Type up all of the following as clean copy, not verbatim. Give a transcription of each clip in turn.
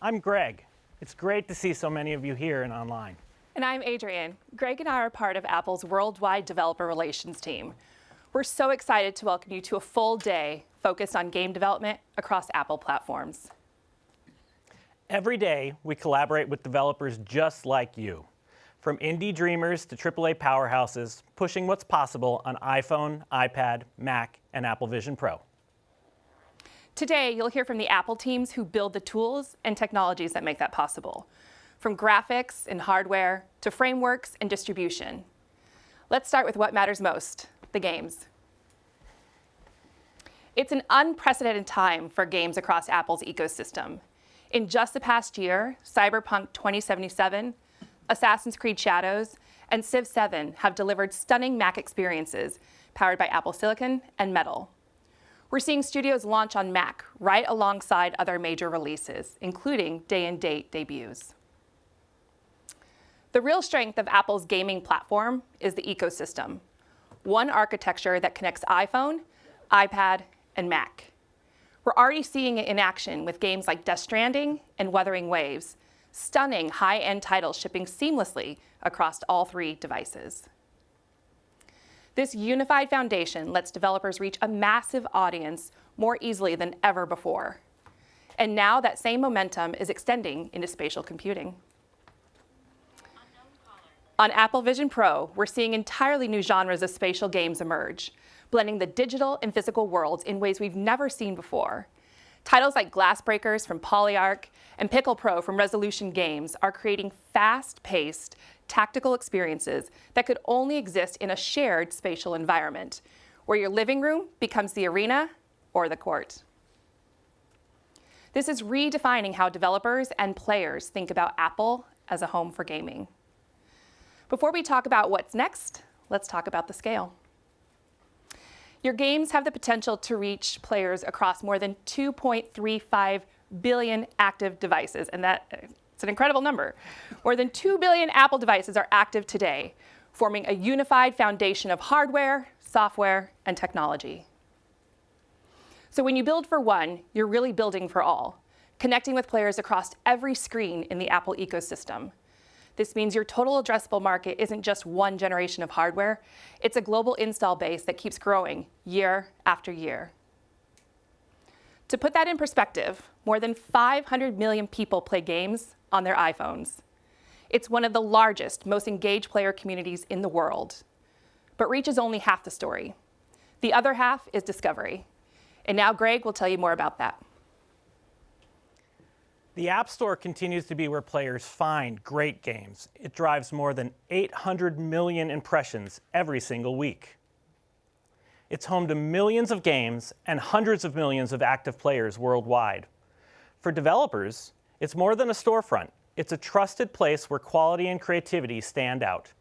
I'm Greg. It's great to see so many of you here and online. And I'm Adrienne. Greg and I are part of Apple's worldwide developer relations team. We're so excited to welcome you to a full day focused on game development across Apple platforms. Every day, we collaborate with developers just like you. From indie dreamers to AAA powerhouses, pushing what's possible on iPhone, iPad, Mac, and Apple Vision Pro. Today, you'll hear from the Apple teams who build the tools and technologies that make that possible, from graphics and hardware to frameworks and distribution. Let's start with what matters most, the games. It's an unprecedented time for games across Apple's ecosystem. In just the past year, Cyberpunk 2077, Assassin's Creed Shadows, and Civ 7 have delivered stunning Mac experiences powered by Apple Silicon and Metal. We're seeing studios launch on Mac right alongside other major releases, including day-and-date debuts. The real strength of Apple's gaming platform is the ecosystem, one architecture that connects iPhone, iPad, and Mac. We're already seeing it in action with games like Death Stranding and Wuthering Waves, stunning high-end titles shipping seamlessly across all three devices. This unified foundation lets developers reach a massive audience more easily than ever before. And now that same momentum is extending into spatial computing. On Apple Vision Pro, we're seeing entirely new genres of spatial games emerge, blending the digital and physical worlds in ways we've never seen before. Titles like Glassbreakers from Polyarc and Pickle Pro from Resolution Games are creating fast-paced, tactical experiences that could only exist in a shared spatial environment, where your living room becomes the arena or the court. This is redefining how developers and players think about Apple as a home for gaming. Before we talk about what's next, let's talk about the scale. Your games have the potential to reach players across more than 2.35 billion active devices, and it's an incredible number. More than 2 billion Apple devices are active today, forming a unified foundation of hardware, software, and technology. So when you build for one, you're really building for all, connecting with players across every screen in the Apple ecosystem. This means your total addressable market isn't just one generation of hardware, it's a global install base that keeps growing year after year. To put that in perspective, more than 500 million people play games on their iPhones. It's one of the largest, most engaged player communities in the world. But reach is only half the story. The other half is discovery. And now Greg will tell you more about that. The App Store continues to be where players find great games. It drives more than 800 million impressions every single week. It's home to millions of games and hundreds of millions of active players worldwide. For developers, it's more than a storefront. It's a trusted place where quality and creativity stand out.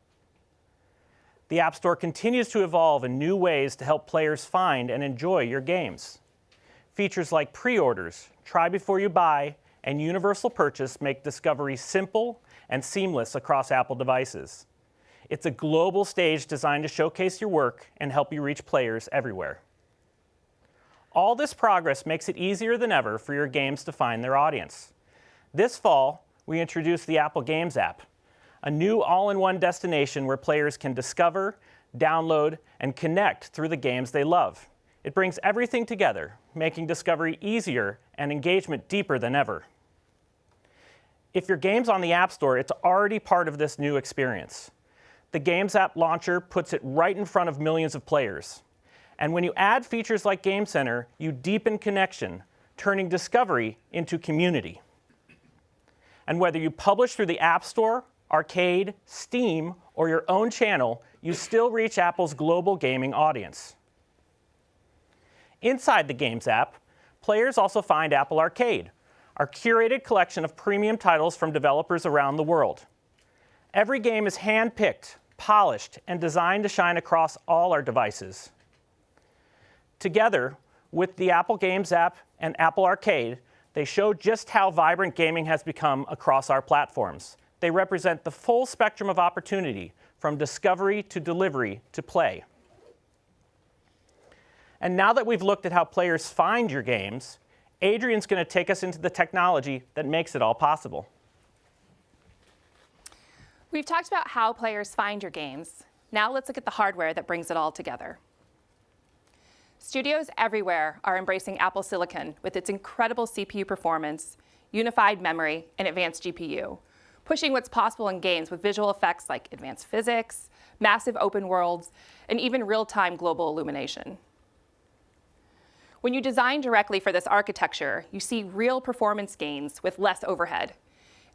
The App Store continues to evolve in new ways to help players find and enjoy your games. Features like pre-orders, try before you buy, and universal purchase make discovery simple and seamless across Apple devices. It's a global stage designed to showcase your work and help you reach players everywhere. All this progress makes it easier than ever for your games to find their audience. This fall, we introduced the Apple Games app, a new all-in-one destination where players can discover, download, and connect through the games they love. It brings everything together, making discovery easier and engagement deeper than ever. If your game's on the App Store, it's already part of this new experience. The Games app launcher puts it right in front of millions of players. And when you add features like Game Center, you deepen connection, turning discovery into community. And whether you publish through the App Store, Arcade, Steam, or your own channel, you still reach Apple's global gaming audience. Inside the Games app, players also find Apple Arcade, our curated collection of premium titles from developers around the world. Every game is hand-picked, polished, and designed to shine across all our devices. Together, with the Apple Games app and Apple Arcade, they show just how vibrant gaming has become across our platforms. They represent the full spectrum of opportunity, from discovery to delivery to play. And now that we've looked at how players find your games, Adrian's going to take us into the technology that makes it all possible. We've talked about how players find your games. Now let's look at the hardware that brings it all together. Studios everywhere are embracing Apple Silicon with its incredible CPU performance, unified memory, and advanced GPU, pushing what's possible in games with visual effects like advanced physics, massive open worlds, and even real-time global illumination. When you design directly for this architecture, you see real performance gains with less overhead.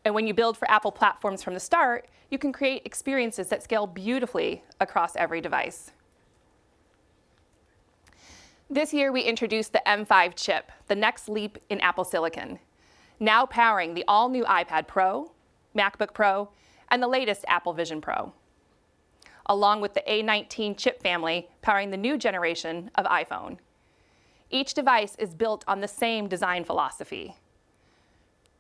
And when you build for Apple platforms from the start, you can create experiences that scale beautifully across every device. This year, we introduced the M5 chip, the next leap in Apple Silicon, now powering the all-new iPad Pro, MacBook Pro, and the latest Apple Vision Pro, along with the A19 chip family powering the new generation of iPhone. Each device is built on the same design philosophy: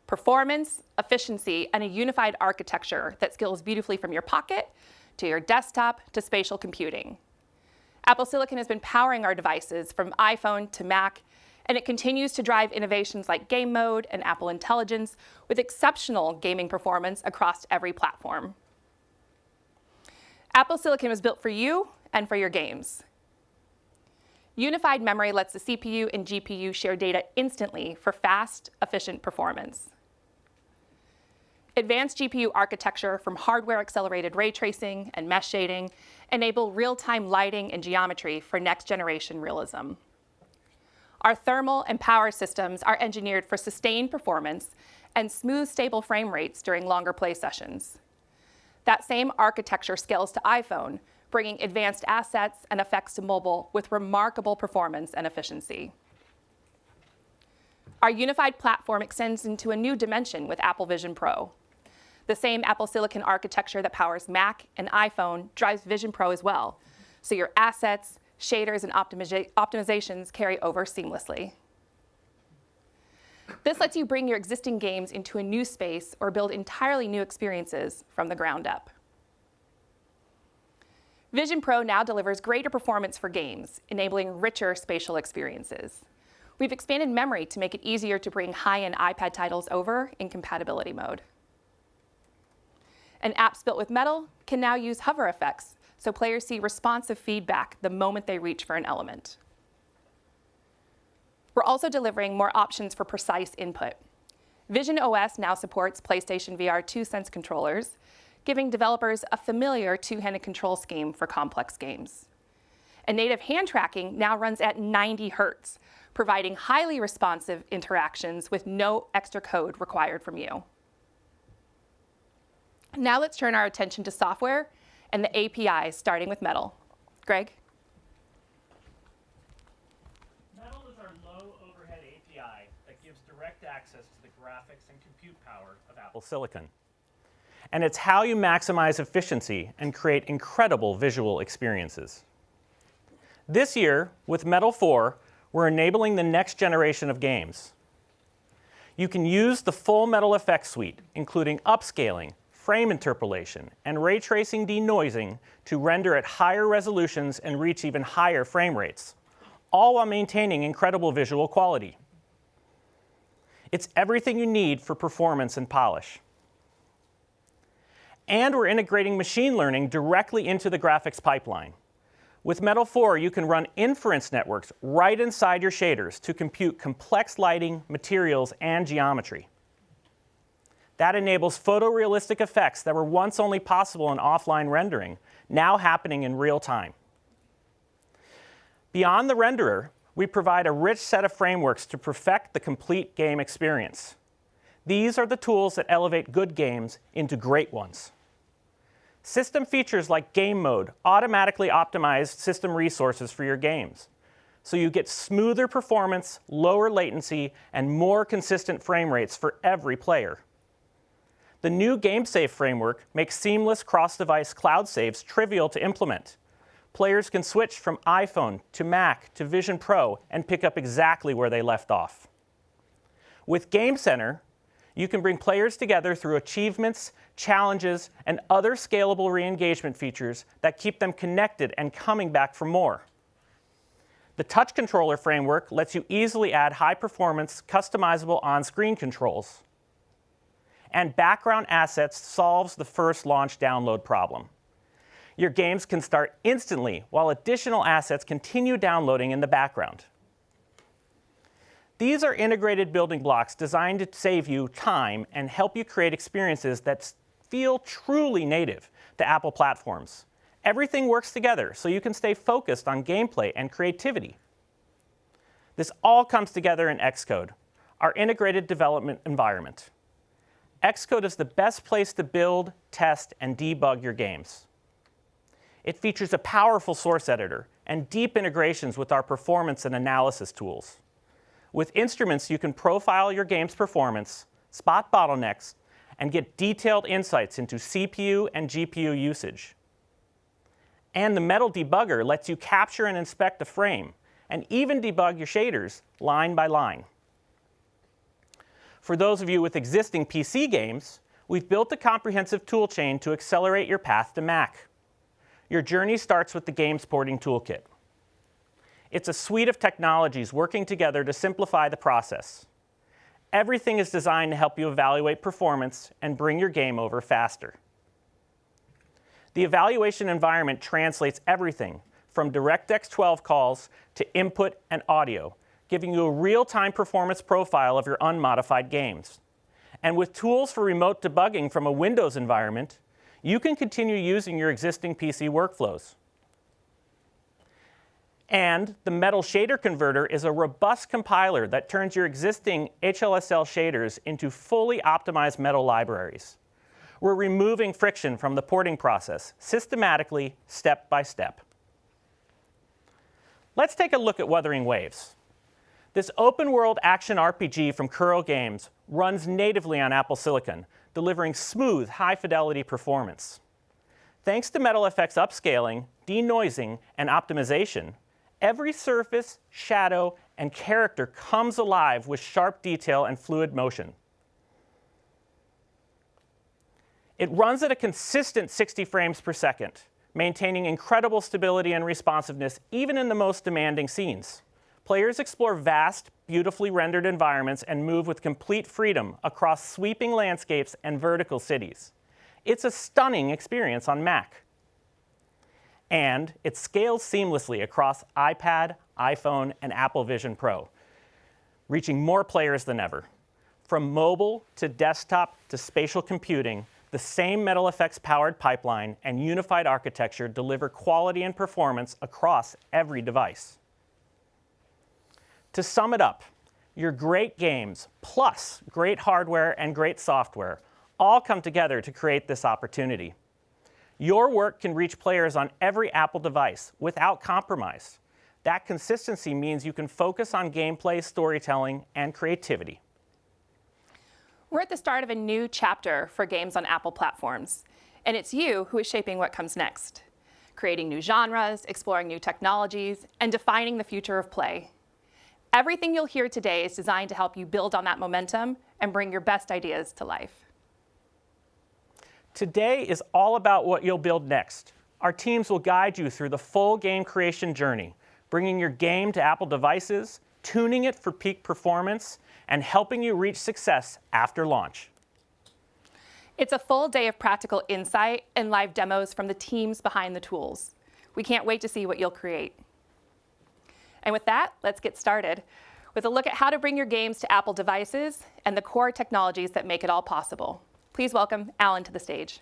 performance, efficiency, and a unified architecture that scales beautifully from your pocket to your desktop to spatial computing. Apple Silicon has been powering our devices from iPhone to Mac, and it continues to drive innovations like Game Mode and Apple Intelligence with exceptional gaming performance across every platform. Apple Silicon was built for you and for your games. Unified memory lets the CPU and GPU share data instantly for fast, efficient performance. Advanced GPU architecture from hardware-accelerated ray tracing and mesh shading enable real-time lighting and geometry for next-generation realism. Our thermal and power systems are engineered for sustained performance and smooth, stable frame rates during longer play sessions. That same architecture scales to iPhone, bringing advanced assets and effects to mobile with remarkable performance and efficiency. Our unified platform extends into a new dimension with Apple Vision Pro. The same Apple Silicon architecture that powers Mac and iPhone drives Vision Pro as well, so your assets, shaders, and optimizations carry over seamlessly. This lets you bring your existing games into a new space or build entirely new experiences from the ground up. Vision Pro now delivers greater performance for games, enabling richer spatial experiences. We've expanded memory to make it easier to bring high-end iPad titles over in compatibility mode. And apps built with Metal can now use hover effects, so players see responsive feedback the moment they reach for an element. We're also delivering more options for precise input. Vision OS now supports PlayStation VR 2Sense controllers, giving developers a familiar two-handed control scheme for complex games. And native hand tracking now runs at 90 Hz, providing highly responsive interactions with no extra code required from you. Now let's turn our attention to software and the APIs, starting with Metal. Greg? Metal is our low-overhead API that gives direct access to the graphics and compute power of Apple Silicon. And it's how you maximize efficiency and create incredible visual experiences. This year, with Metal 4, we're enabling the next generation of games. You can use the full Metal effects suite, including upscaling, frame interpolation, and ray tracing denoising to render at higher resolutions and reach even higher frame rates, all while maintaining incredible visual quality. It's everything you need for performance and polish. And we're integrating machine learning directly into the graphics pipeline. With Metal 4, you can run inference networks right inside your shaders to compute complex lighting, materials, and geometry. That enables photorealistic effects that were once only possible in offline rendering, now happening in real time. Beyond the renderer, we provide a rich set of frameworks to perfect the complete game experience. These are the tools that elevate good games into great ones. System features like Game Mode automatically optimize system resources for your games, so you get smoother performance, lower latency, and more consistent frame rates for every player. The new GameSafe framework makes seamless cross-device cloud saves trivial to implement. Players can switch from iPhone to Mac to Vision Pro and pick up exactly where they left off. With Game Center, you can bring players together through achievements, challenges, and other scalable re-engagement features that keep them connected and coming back for more. The touch controller framework lets you easily add high-performance, customizable on-screen controls. And background assets solves the first launch download problem. Your games can start instantly while additional assets continue downloading in the background. These are integrated building blocks designed to save you time and help you create experiences that feel truly native to Apple platforms. Everything works together so you can stay focused on gameplay and creativity. This all comes together in Xcode, our integrated development environment. Xcode is the best place to build, test, and debug your games. It features a powerful source editor and deep integrations with our performance and analysis tools. With instruments, you can profile your game's performance, spot bottlenecks, and get detailed insights into CPU and GPU usage. And the Metal Debugger lets you capture and inspect a frame, and even debug your shaders line by line. For those of you with existing PC games, we've built a comprehensive toolchain to accelerate your path to Mac. Your journey starts with the Game Porting Toolkit. It's a suite of technologies working together to simplify the process. Everything is designed to help you evaluate performance and bring your game over faster. The evaluation environment translates everything from DirectX 12 calls to input and audio, giving you a real-time performance profile of your unmodified games. And with tools for remote debugging from a Windows environment, you can continue using your existing PC workflows. And the Metal Shader Converter is a robust compiler that turns your existing HLSL shaders into fully optimized Metal libraries. We're removing friction from the porting process, systematically, step by step. Let's take a look at Wuthering Waves. This open-world action RPG from Kuro Games runs natively on Apple Silicon, delivering smooth, high-fidelity performance. Thanks to METALfx upscaling, denoising, and optimization, every surface, shadow, and character comes alive with sharp detail and fluid motion. It runs at a consistent 60 frames per second, maintaining incredible stability and responsiveness even in the most demanding scenes. Players explore vast, beautifully rendered environments and move with complete freedom across sweeping landscapes and vertical cities. It's a stunning experience on Mac. And it scales seamlessly across iPad, iPhone, and Apple Vision Pro, reaching more players than ever. From mobile to desktop to spatial computing, the same METALfx-powered pipeline and unified architecture deliver quality and performance across every device. To sum it up, your great games plus great hardware and great software all come together to create this opportunity. Your work can reach players on every Apple device without compromise. That consistency means you can focus on gameplay, storytelling, and creativity. We're at the start of a new chapter for games on Apple platforms, and it's you who is shaping what comes next, creating new genres, exploring new technologies, and defining the future of play. Everything you'll hear today is designed to help you build on that momentum and bring your best ideas to life. Today is all about what you'll build next. Our teams will guide you through the full game creation journey, bringing your game to Apple devices, tuning it for peak performance, and helping you reach success after launch. It's a full day of practical insight and live demos from the teams behind the tools. We can't wait to see what you'll create. And with that, let's get started with a look at how to bring your games to Apple devices and the core technologies that make it all possible. Please welcome Alan to the stage.